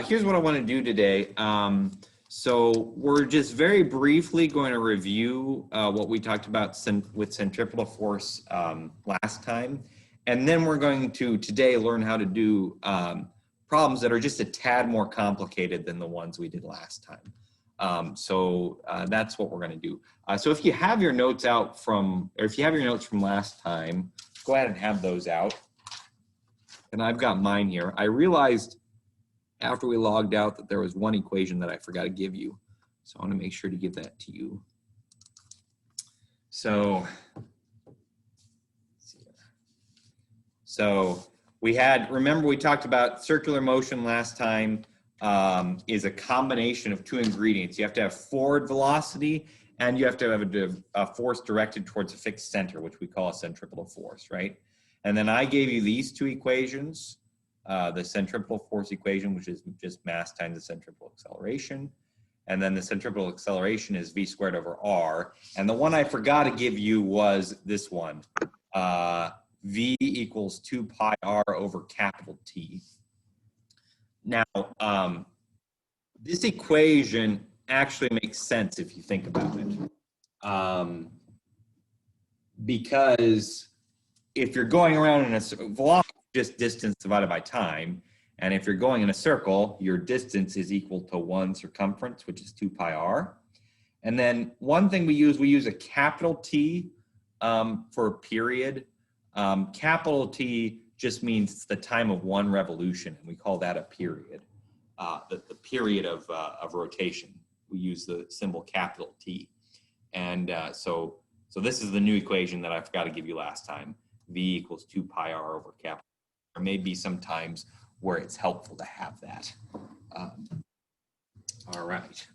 here's what I want to do today. So we're just very briefly going to review what we talked about with centripetal force last time. And then we're going to today learn how to do problems that are just a tad more complicated than the ones we did last time. So that's what we're going to do. So if you have your notes out from, or if you have your notes from last time, go ahead and have those out. And I've got mine here. I realized after we logged out that there was one equation that I forgot to give you. So I want to make sure to give that to you. So we had, remember we talked about circular motion last time is a combination of two ingredients. You have to have forward velocity and you have to have a force directed towards a fixed center, which we call a centripetal force, right? And then I gave you these two equations. The centripetal force equation, which is just mass times the centripetal acceleration. And then the centripetal acceleration is v squared over r. And the one I forgot to give you was this one, v equals 2 pi r over capital T. Now, this equation actually makes sense if you think about it. Because if you're going around in a velocity, just distance divided by time. And if you're going in a circle, your distance is equal to 1 circumference, which is 2 pi r. And then one thing we use a capital T for a period. Capital T just means it's the time of one revolution, and we call that a period. The period of rotation. We use the symbol capital T. And so this is the new equation that I forgot to give you last time. V equals 2 pi r over capital. There may be some times where it's helpful to have that. All right.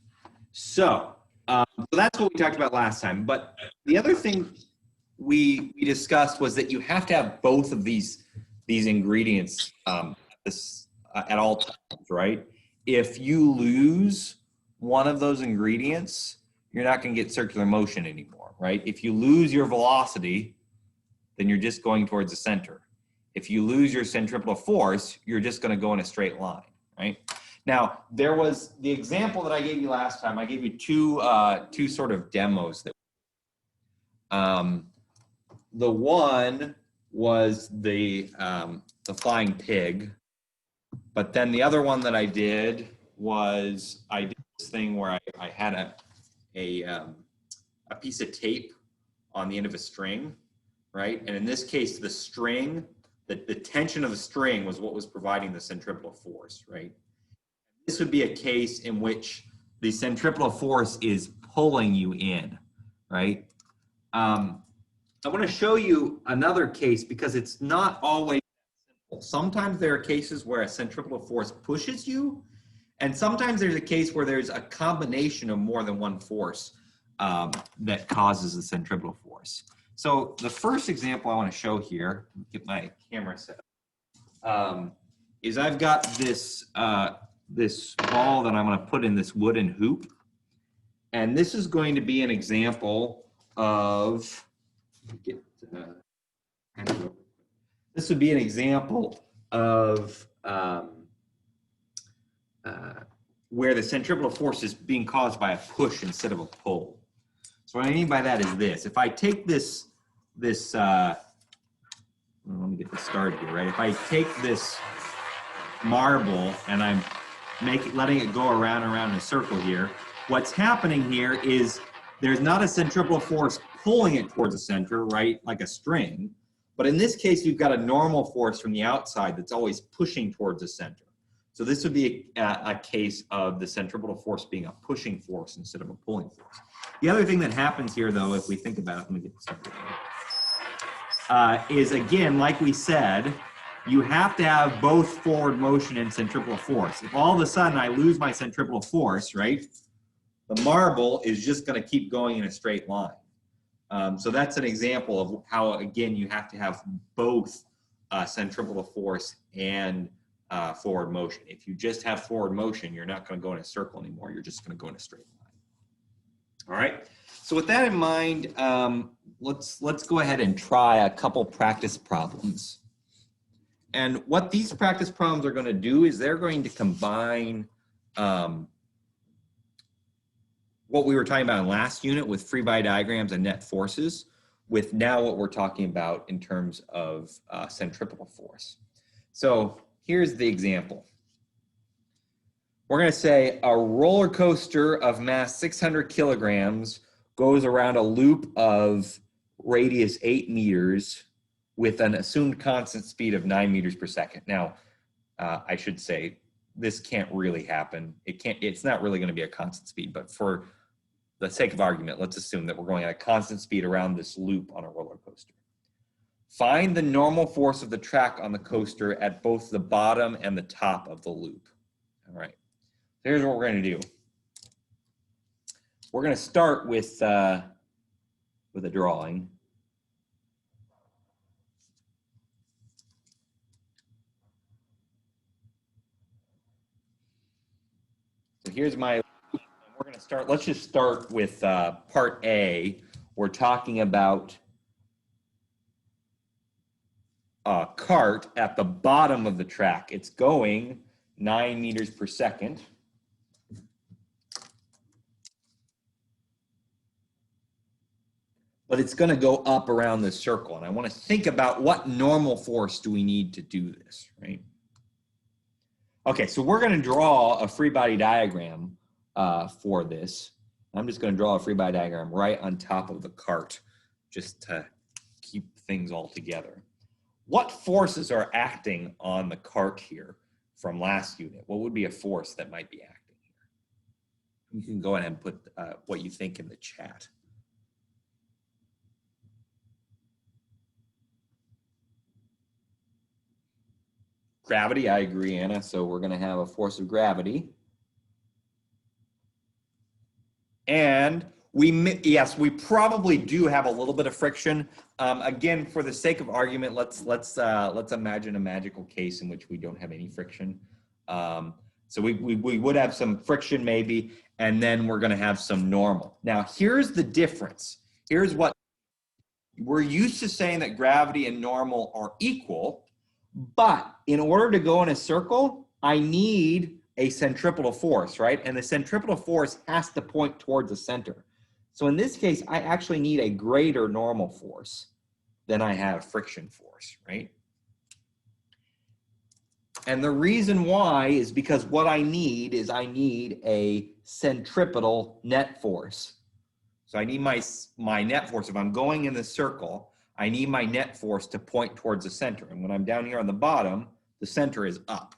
So that's what we talked about last time. But the other thing we discussed was that you have to have both of these ingredients at all times, right? If you lose one of those ingredients, you're not going to get circular motion anymore, right? If you lose your velocity, then you're just going towards the center. If you lose your centripetal force, you're just going to go in a straight line, right? Now, there was the example that I gave you last time. I gave you two sort of demos. The one was the flying pig, but then the other one that I did was I did this thing where I had a piece of tape on the end of a string, right? And in this case, the string, the tension of the string was what was providing the centripetal force, right? This would be a case in which the centripetal force is pulling you in, right? I want to show you another case because it's not always simple. Sometimes there are cases where a centripetal force pushes you, and sometimes there's a case where there's a combination of more than one force that causes the centripetal force. So the first example I want to show here, get my camera set up, is I've got this this ball that I'm going to put in this wooden hoop, and this is going to be an example of this would be an example of where the centripetal force is being caused by a push instead of a pull. So what I mean by that is this: if I take this let me get this started here, right? If I take this marble and I'm letting it go around in a circle here, what's happening here is there's not a centripetal force pulling it towards the center, right? Like a string. But in this case, you've got a normal force from the outside that's always pushing towards the center. So this would be a case of the centripetal force being a pushing force instead of a pulling force. The other thing that happens here, though, if we think about it, let me get this started, is again, like we said, you have to have both forward motion and centripetal force. If all of a sudden I lose my centripetal force, right, the marble is just going to keep going in a straight line. So that's an example of how, again, you have to have both centripetal force and forward motion. If you just have forward motion, you're not going to go in a circle anymore. You're just going to go in a straight line. All right. So with that in mind, let's go ahead and try a couple practice problems. And what these practice problems are going to do is they're going to combine what we were talking about in last unit with free body diagrams and net forces with now what we're talking about in terms of centripetal force. So here's the example. We're going to say a roller coaster of mass 600 kilograms goes around a loop of radius 8 meters with an assumed constant speed of 9 meters per second. Now, I should say this can't really happen. It's not really going to be a constant speed, but for the sake of argument, let's assume that we're going at a constant speed around this loop on a roller coaster. Find the normal force of the track on the coaster at both the bottom and the top of the loop. All right, here's what we're going to do. We're going to start with a drawing. So here's my, we're going to start, let's just start with part A. We're talking about a cart at the bottom of the track. It's going 9 meters per second. But it's going to go up around this circle. And I want to think about what normal force do we need to do this, right? Okay, so we're going to draw a free body diagram for this. I'm just going to draw a free body diagram right on top of the cart just to keep things all together. What forces are acting on the cart here from last unit? What would be a force that might be acting here? You can go ahead and put what you think in the chat. Gravity, I agree, Anna. So we're going to have a force of gravity. And yes, we probably do have a little bit of friction. Again, for the sake of argument, let's imagine a magical case in which we don't have any friction. So we would have some friction maybe, and then we're going to have some normal. Now, here's the difference. Here's what we're used to saying, that gravity and normal are equal. But in order to go in a circle, I need a centripetal force, right? And the centripetal force has to point towards the center. So in this case, I actually need a greater normal force than I have friction force, right? And the reason why is because what I need is a centripetal net force. So I need my net force. If I'm going in the circle, I need my net force to point towards the center. And when I'm down here on the bottom, the center is up.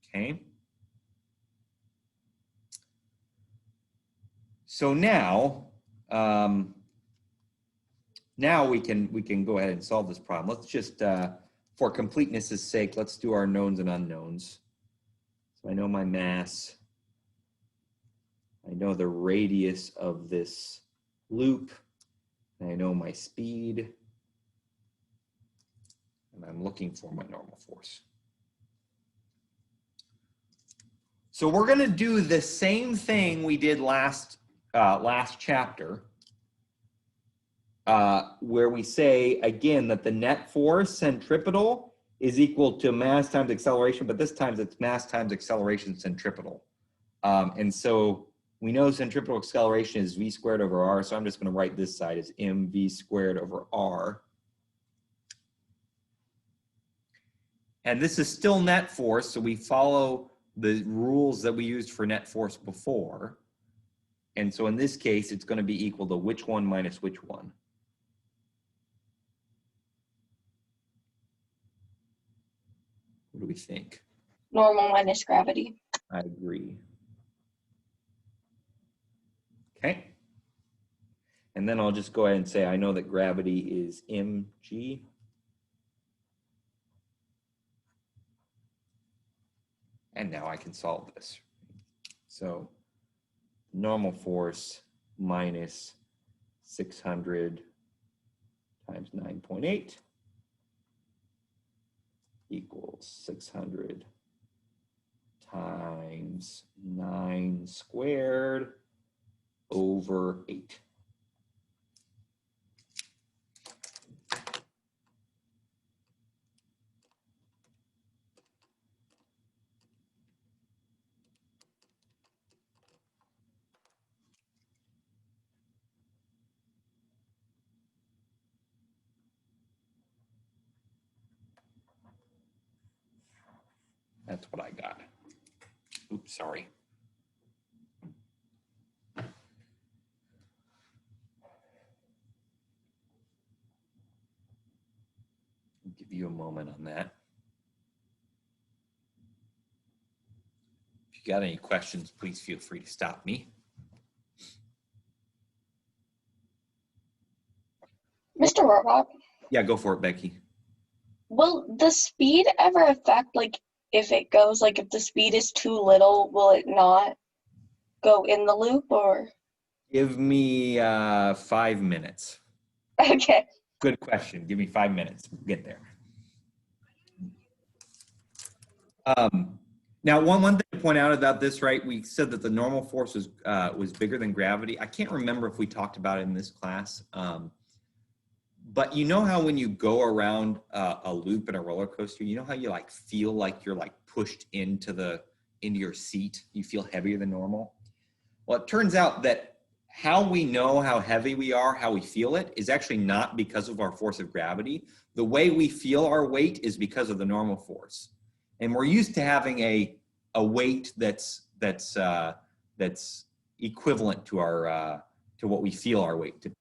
Okay. So now, now we can go ahead and solve this problem. Let's just, for completeness' sake, let's do our knowns and unknowns. So I know my mass. I know the radius of this loop. I know my speed, and I'm looking for my normal force. So we're going to do the same thing we did last chapter, where we say again that the net force centripetal is equal to mass times acceleration, but this time it's mass times acceleration centripetal. And so we know centripetal acceleration is v squared over r, so I'm just going to write this side as mv squared over r. And this is still net force, so we follow the rules that we used for net force before. And so in this case, it's going to be equal to which one minus which one? What do we think? Normal minus gravity. I agree. Okay. And then I'll just go ahead and say I know that gravity is mg. And now I can solve this. So normal force minus 600 times 9.8 equals 600 times 9 squared over 8. That's what I got. Oops, sorry. I'll give you a moment on that. If you got any questions, please feel free to stop me. Mr. Robot, Yeah, go for it, Becky. will the speed ever affect, like, if it goes, like, if the speed is too little, will it not go in the loop, or? Give me 5 minutes. Okay. Good question. Give me 5 minutes. We'll get there. Now, one thing to point out about this, right? We said that the normal force was bigger than gravity. I can't remember if we talked about it in this class. But you know how when you go around a loop in a roller coaster, you know how you like feel like you're like pushed into your seat? You feel heavier than normal. Well, it turns out that how we know how heavy we are, how we feel it, is actually not because of our force of gravity. The way we feel our weight is because of the normal force. And we're used to having a weight that's equivalent to our to what we feel our weight to be.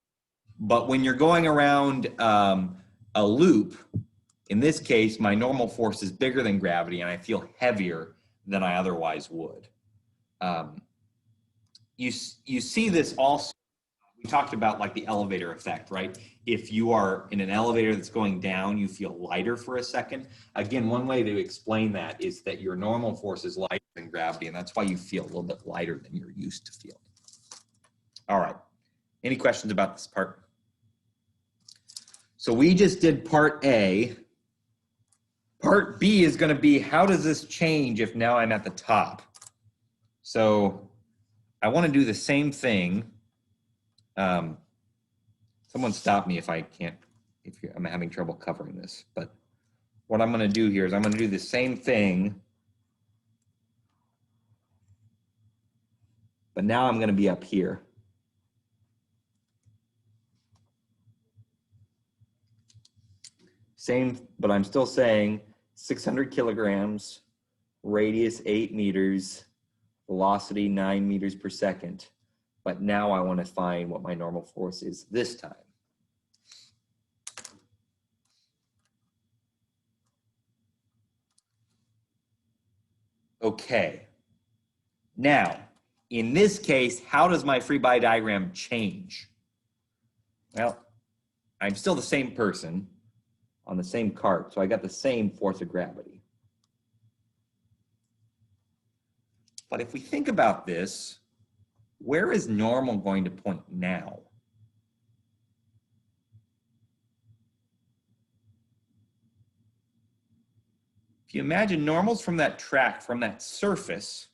But when you're going around a loop, in this case, my normal force is bigger than gravity, and I feel heavier than I otherwise would. You see this also. We talked about like the elevator effect, right? If you are in an elevator that's going down, you feel lighter for a second. Again, one way to explain that is that your normal force is lighter than gravity, and that's why you feel a little bit lighter than you're used to feeling. All right. Any questions about this part? So we just did part A. Part B is going to be, how does this change if now I'm at the top? So I want to do the same thing. Someone stop me if I can't, I'm having trouble covering this. But what I'm going to do here is I'm going to do the same thing. But now I'm going to be up here. Same, but I'm still saying 600 kilograms, radius 8 meters, velocity 9 meters per second. But now I want to find what my normal force is this time. Okay. Now, in this case, how does my free body diagram change? Well, I'm still the same person on the same cart, so I got the same force of gravity. But if we think about this, where is normal going to point now? If you imagine normal's from that track, from that surface,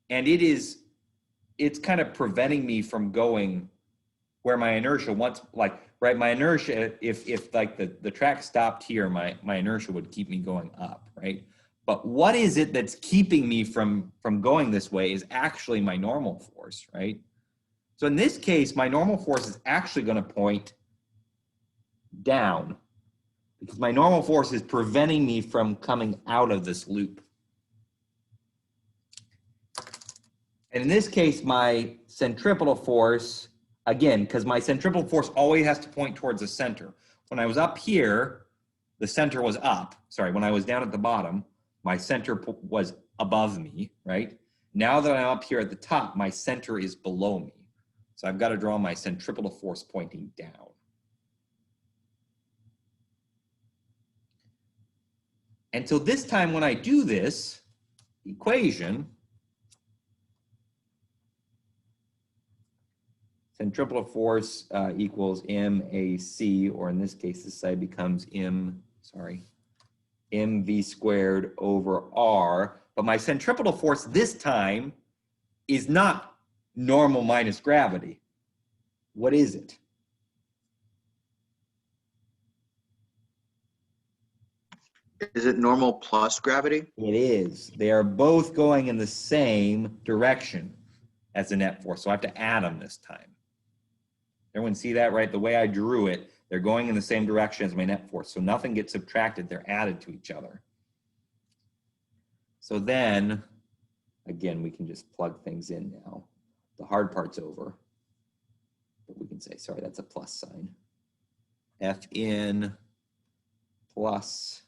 and it's kind of preventing me from going where my inertia wants, like, right, my inertia, if like the track stopped here, my inertia would keep me going up, right? But what is it that's keeping me from going this way is actually my normal force, right? So in this case, my normal force is actually going to point down because my normal force is preventing me from coming out of this loop. And in this case, my centripetal force, again, because my centripetal force always has to point towards the center. When I was up here, the center was up. Sorry, when I was down at the bottom, my center was above me, right? Now that I'm up here at the top, my center is below me. So I've got to draw my centripetal force pointing down. And so this time when I do this equation, centripetal force equals MAC, or in this case, this side becomes mv squared over r. But my centripetal force this time is not normal minus gravity. What is it? Is it normal plus gravity? It is. They are both going in the same direction as the net force. So I have to add them this time. Everyone see that, right? The way I drew it, they're going in the same direction as my net force. So nothing gets subtracted. They're added to each other. So then, again, we can just plug things in now. The hard part's over. But we can say, sorry, that's a plus sign. Fin plus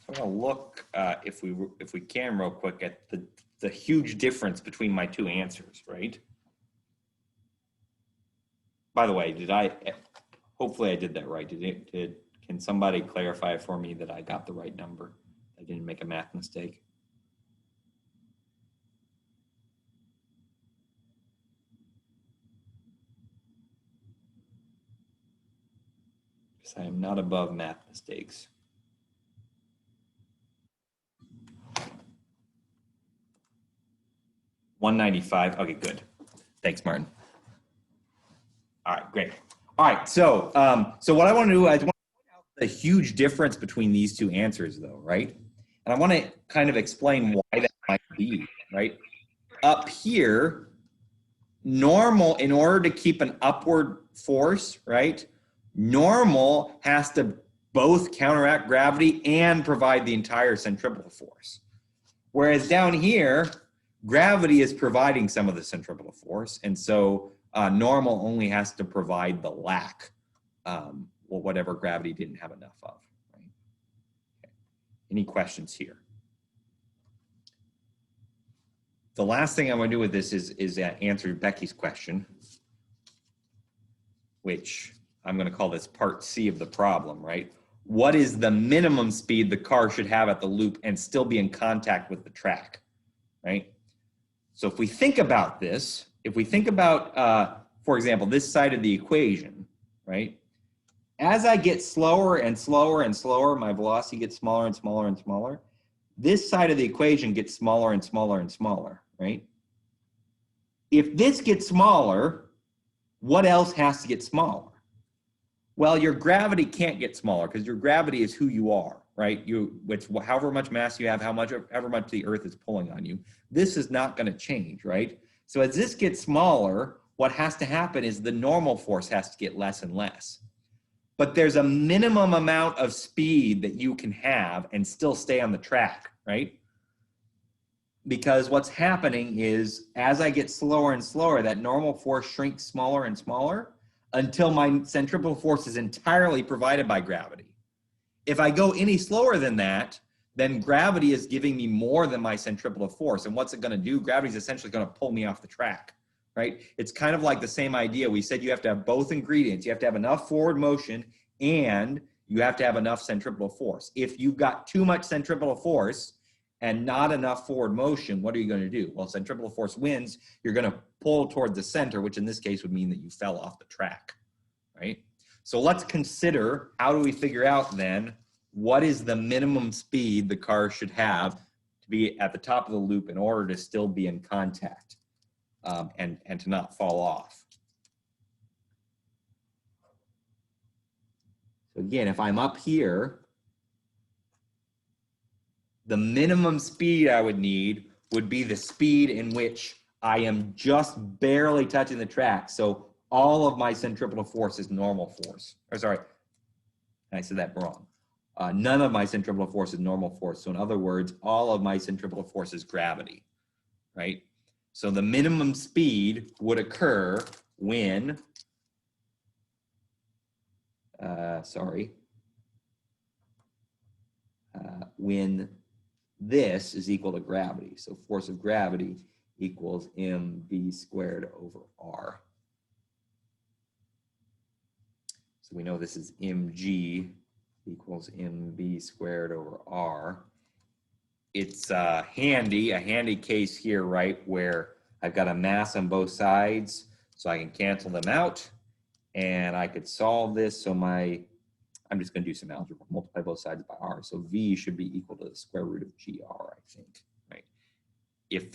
I'm gonna look if we can real quick at the huge difference between my two answers, right? By the way, hopefully I did that right. Can somebody clarify for me that I got the right number? I didn't make a math mistake. Because I am not above math mistakes. $195. Okay, good. Thanks, Martin. All right, great. All right, so what I want to do is I want to point out the huge difference between these two answers, though, right? And I want to kind of explain why that might be, right? Up here, normal, in order to keep an upward force, right? Normal has to both counteract gravity and provide the entire centripetal force. Whereas down here, gravity is providing some of the centripetal force, and so normal only has to provide the lack, well, whatever gravity didn't have enough of. Right? Okay. Any questions here? The last thing I'm going to do with this is answer Becky's question, which I'm going to call this part C of the problem, right? What is the minimum speed the car should have at the loop and still be in contact with the track, right? So if we think about this, if we think about, for example, this side of the equation, right? As I get slower and slower and slower, my velocity gets smaller and smaller and smaller. This side of the equation gets smaller and smaller and smaller, right? If this gets smaller, what else has to get smaller? Well, your gravity can't get smaller because your gravity is who you are, right? It's however much mass you have, however much the earth is pulling on you. This is not going to change, right? So as this gets smaller, what has to happen is the normal force has to get less and less. But there's a minimum amount of speed that you can have and still stay on the track, right? Because what's happening is as I get slower and slower, that normal force shrinks smaller and smaller until my centripetal force is entirely provided by gravity. If I go any slower than that, then gravity is giving me more than my centripetal force. And what's it going to do? Gravity is essentially going to pull me off the track, right? It's kind of like the same idea. We said you have to have both ingredients. You have to have enough forward motion and you have to have enough centripetal force. If you've got too much centripetal force and not enough forward motion, what are you going to do? Well, centripetal force wins. You're going to pull toward the center, which in this case would mean that you fell off the track, right? So let's consider, how do we figure out then what is the minimum speed the car should have to be at the top of the loop in order to still be in contact and to not fall off? So again, if I'm up here, the minimum speed I would need would be the speed in which I am just barely touching the track. So all of my centripetal force is normal force. Or sorry, I said that wrong. None of my centripetal force is normal force. So in other words, all of my centripetal force is gravity, right? So the minimum speed would occur when, when this is equal to gravity. So force of gravity equals mv squared over r. So we know this is mg equals mv squared over r. It's a handy case here, right, where I've got a mass on both sides, so I can cancel them out. And I could solve this. So I'm just going to do some algebra, multiply both sides by r. So v should be equal to the square root of gr, I think, right? If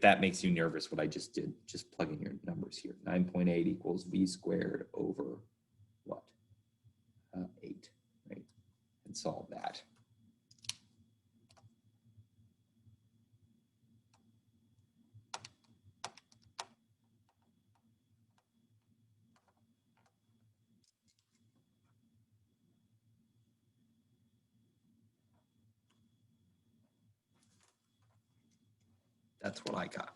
that makes you nervous, what I just did, just plug in your numbers here. 9.8 equals v squared over what? 8, right? And solve that. That's what I got.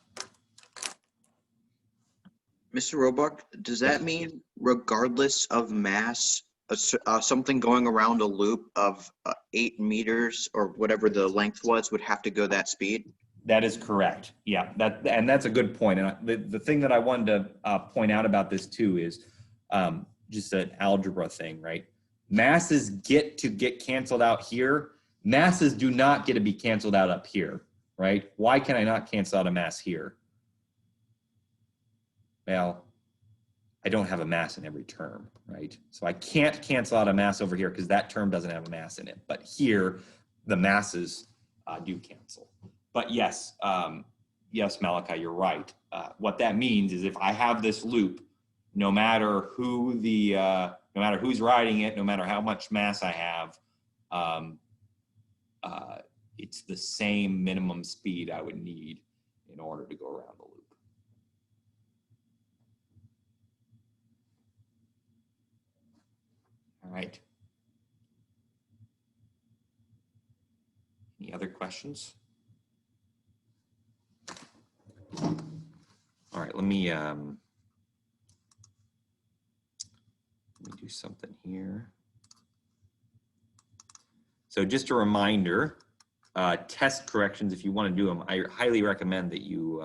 Mr. Roebuck, does that mean regardless of mass, something going around a loop of 8 meters or whatever the length was would have to go that speed? That is correct. Yeah, and that's a good point. And the thing that I wanted to point out about this too is just an algebra thing, right? Masses get canceled out here. Masses do not get to be canceled out up here, right? Why can I not cancel out a mass here? Well, I don't have a mass in every term, right? So I can't cancel out a mass over here because that term doesn't have a mass in it. But here, the masses do cancel. But yes, yes, Malachi, you're right. What that means is if I have this loop, no matter who's riding it, no matter how much mass I have, it's the same minimum speed I would need in order to go around the loop. All right. Any other questions? All right, let me do something here. So just a reminder, test corrections, if you want to do them, I highly recommend that you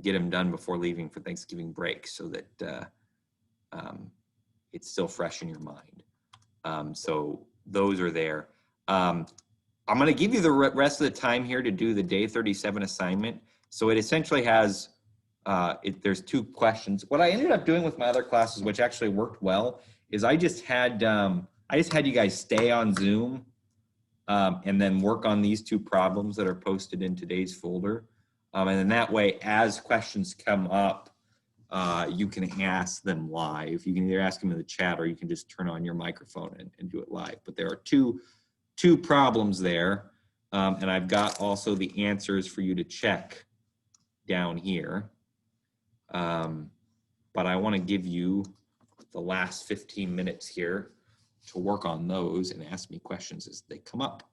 get them done before leaving for Thanksgiving break so that it's still fresh in your mind. So those are there. I'm going to give you the rest of the time here to do the day 37 assignment. So it essentially has, there's 2 questions. What I ended up doing with my other classes, which actually worked well, is I just had you guys stay on Zoom and then work on these 2 problems that are posted in today's folder. And then that way, as questions come up, you can ask them live. You can either ask them in the chat or you can just turn on your microphone and do it live. But there are two problems there. And I've got also the answers for you to check down here. But I want to give you the last 15 minutes here to work on those and ask me questions as they come up.